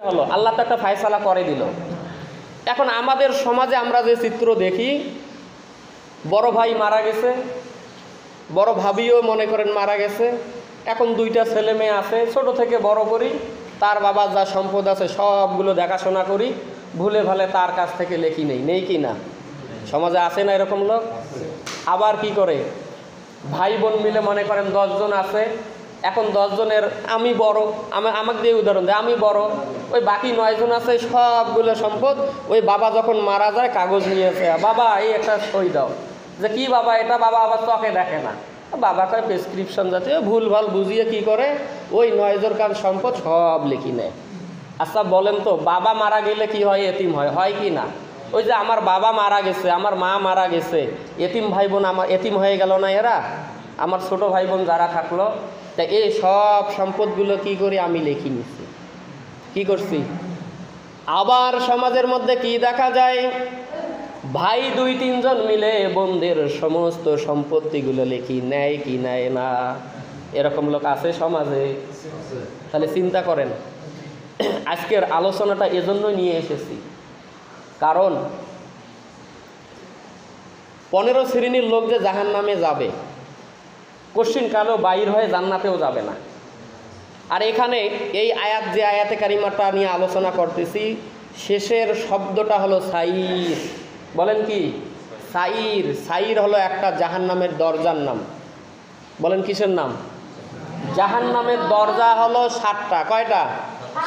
হলো, আল্লাহ তো একটা ফায়সালা করে দিল। এখন আমাদের সমাজে আমরা যে চিত্র দেখি, বড় ভাই মারা গেছে, বড় ভাবিও মনে করেন মারা গেছে, এখন দুইটা ছেলে মেয়ে আছে, ছোট থেকে বড় করি, তার বাবার যা সম্পদ আছে সবগুলো দেখাশোনা করি, ভুলে ভালে তার কাছ থেকে লেখি নেই কি না? সমাজে আছে না এরকম লোক? আবার কি করে, ভাই বোন মিলে মনে করেন 10 জন আছে, এখন 10 জনের আমি বড়, আমাকে দিয়ে উদাহরণ দেয়, আমি বড়, ওই বাকি 9 জন আছে, সবগুলো সম্পদ ওই বাবা যখন মারা যায় কাগজ নিয়েছে, বাবা এই একটা সই দাও, যে কি বাবা এটা, বাবা আবার চোখে দেখে না, বাবা কয় প্রেসক্রিপশন জাতীয় ভুলভাল বুঝিয়ে কি করে ওই 9 জনকার সম্পদ সব লিখি নেয়। আচ্ছা বলেন তো, বাবা মারা গেলে কি হয়? এতিম হয় কি না? ওই যে আমার বাবা মারা গেছে, আমার মা মারা গেছে, এতিম ভাই বোন আমার এতিম হয়ে গেল না এরা? আমার ছোট ভাই বোন যারা থাকলো, তা এই সব সম্পদগুলো কি করি? আমি লিখি নিচ্ছি, কি করছি? আবার সমাজের মধ্যে কি দেখা যায়, ভাই 2-3 জন মিলে বোনদের সমস্ত সম্পত্তিগুলো লিখি নেয় কি নেয় না? এরকম লোক আছে সমাজে? তাহলে চিন্তা করেন, আজকের আলোচনাটা এজন্যই নিয়ে এসেছি, কারণ 15 শ্রেণীর লোক যে জাহান্নামে যাবে, কোশ্চিন কালেও বাইর হয়ে জান্নাতেও যাবে না। আর এখানে এই আয়াত, যে আয়াতে কারিমাটা নিয়ে আলোচনা করতেছি, শেষের শব্দটা হলো সাইর। বলেন কি? সাইর। সাইর হলো একটা জাহান্নামের দরজার নাম। বলেন কিসের নাম? জাহান্নামের দরজা হলো 7টা। কয়টা?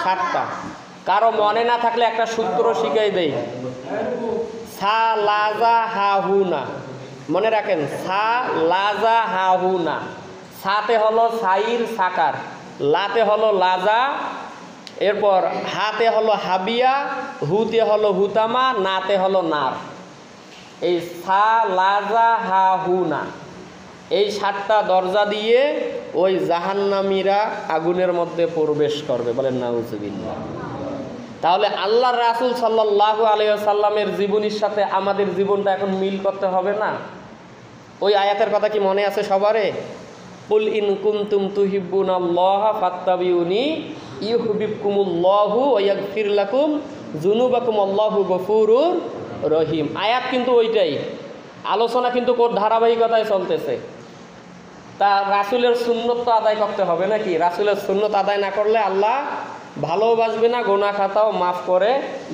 7টা। কারো মনে না থাকলে একটা সূত্র শিখাই দেই, সা লাজা হা হু না। মনে রাখেন, সা লাজা হা হু না। সাতে হলো সাইর সাকার, লাতে হলো লাজা, এরপর হাতে হলো হাবিয়া, হুতে হলো হুতামা, নাতে হলো নার। এই সা লাজা হা হু না, এই 7টা দরজা দিয়ে ওই জাহান্নামীরা আগুনের মধ্যে প্রবেশ করবে। বলেন নাউজুবিল্লাহ। তাহলে আল্লাহর রাসূল সাল্লাল্লাহু আলাইহি ওয়াসাল্লামের জীবনীর সাথে আমাদের জীবনটা এখন মিল করতে হবে না? ওই আয়াতের কথা কি মনে আছে সবারে? কুল ইন কুনতুম তুহিব্বুনাল্লাহা ফাত্তাবিউনি ইউহিব্বুকুমুল্লাহু ওয়া ইয়াগফির লাকুম যুনুবাকুম আল্লাহু গফুরুর রহিম। আয়াত কিন্তু ওইটাই, আলোচনা কিন্তু ধারাবাহিকতায় চলতেছে। তা রাসূলের সুন্নত তো আদায় করতে হবে নাকি? রাসূলের সুন্নত আদায় না করলে আল্লাহ ভালোবাসবে না, গুনাহ খাতাও মাফ করে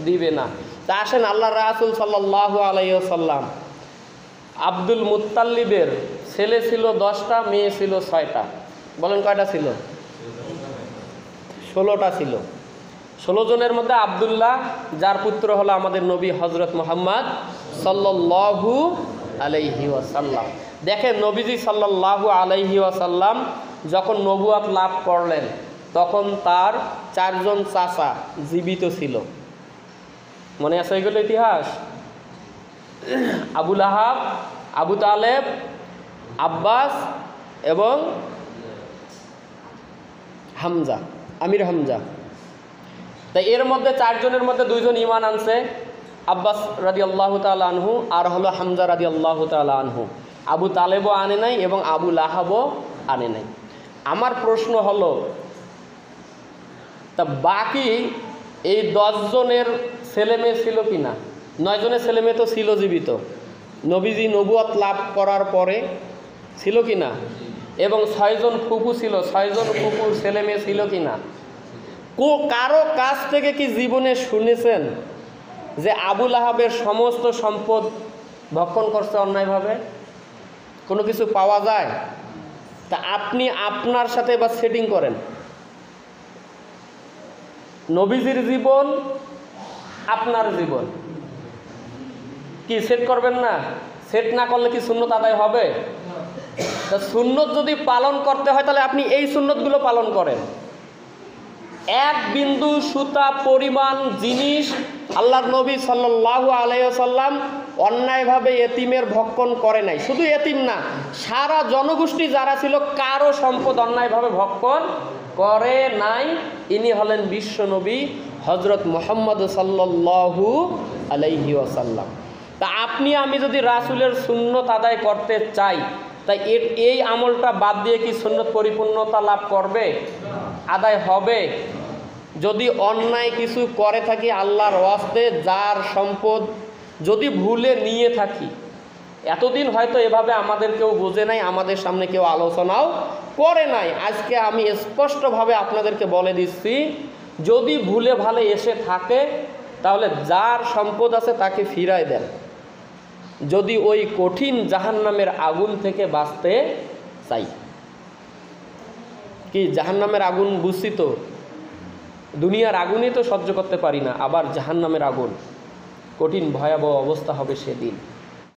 দিবে না। তা আসেন, আল্লাহ রাসূল সাল্লাল্লাহু আলাইহি ওয়াসাল্লাম, আব্দুল মুত্তালিবের ছেলে ছিল 10টা, মেয়ে ছিল 6টা। বলেন কয়টা ছিল? 16টা ছিল। 16 জনের মধ্যে আব্দুল্লাহ, যার পুত্র হলো আমাদের নবী হযরত মুহাম্মদ সাল্লাল্লাহু আলাইহি ওয়াসাল্লাম। দেখেন, নবীজি সাল্লাল্লাহু আলাইহি ওয়াসাল্লাম যখন নবুয়ত লাভ করলেন, তখন তার 4 জন চাচা জীবিত ছিল। মনে আছে এগুলো ইতিহাস? আবু লাহাব, আবু তালেব, আব্বাস এবং হামজা, আমির হামজা। তাই এর মধ্যে 4 জনের মধ্যে 2 জন ঈমান আনছে, আব্বাস রাদিয়াল্লাহু তাআলা আনহু, আর হলো হামজা রাদিয়াল্লাহু তাআলা আনহু। আবু তালেবও আনে নাই এবং আবু লাহাবও আনে নাই। আমার প্রশ্ন হলো, তা বাকি এই 10 জনের ছেলে মেয়ে ছিল কি না? 9 জনের ছেলে মেয়ে তো ছিল জীবিত, নবীজি নবুয়ত লাভ করার পরে ছিল কি না? এবং 6 জন ফুফু ছিল, 6 জন ফুফুর ছেলে মেয়ে ছিল কি না? কারো কাছ থেকে কি জীবনে শুনেছেন যে আবু লাহাবের সমস্ত সম্পদ ভক্ষণ করছে অন্যায়ভাবে? কোনো কিছু পাওয়া যায়? তা আপনি আপনার সাথে এবার সেটিং করেন, নবীজির জীবন, আপনার জীবন, কি সেট করবেন না? সেট না করলে কি সুন্নত আদায় হবে? তা সুন্নত যদি পালন করতে হয়, তাহলে আপনি এই সুন্নতগুলো পালন করেন। 1 বিন্দু সুতা পরিমাণ জিনিস আল্লাহর নবী সাল্লাল্লাহু আলাইহি ওয়াসাল্লাম অন্যায়ভাবে এতিমের ভক্ষণ করে নাই। শুধু এতিম না, সারা জনগোষ্ঠী যারা ছিল কারো সম্পদ অন্যায়ভাবে ভক্ষণ করে নাই। ইনি হলেন বিশ্ব নবী হযরত মুহাম্মদ সাল্লাল্লাহু আলাইহি ওয়াসাল্লাম। তা আপনি আমি যদি রাসূলের সুন্নত আদায় করতে চাই, তাই এই আমলটা বাদ দিয়ে কি সুন্নত পরিপূর্ণতা লাভ করবে? আদায় হবে? যদি অন্যায় কিছু করে থাকি আল্লাহর ওয়াস্তে, যার সম্পদ যদি ভুলে নিয়ে থাকি, এতদিন হয়তো এভাবে আমাদের কেউ বোঝে নাই, আমাদের সামনে কেউ আলোচনাও করে নাই, আজকে আমি স্পষ্টভাবে আপনাদেরকে বলে দিচ্ছি, যদি ভুলে ভালে এসে থাকে তাহলে যার সম্পদ আছে তাকে ফিরায় দেন, যদি ওই কঠিন জাহান্নামের আগুন থেকে বাঁচতে চাই। কি জাহান্নামের আগুন বুঝছি তো, দুনিয়ার আগুনই তো সহ্য করতে পারি না, আবার জাহান্নামের আগুন, কঠিন ভয়াবহ অবস্থা হবে সেদিন।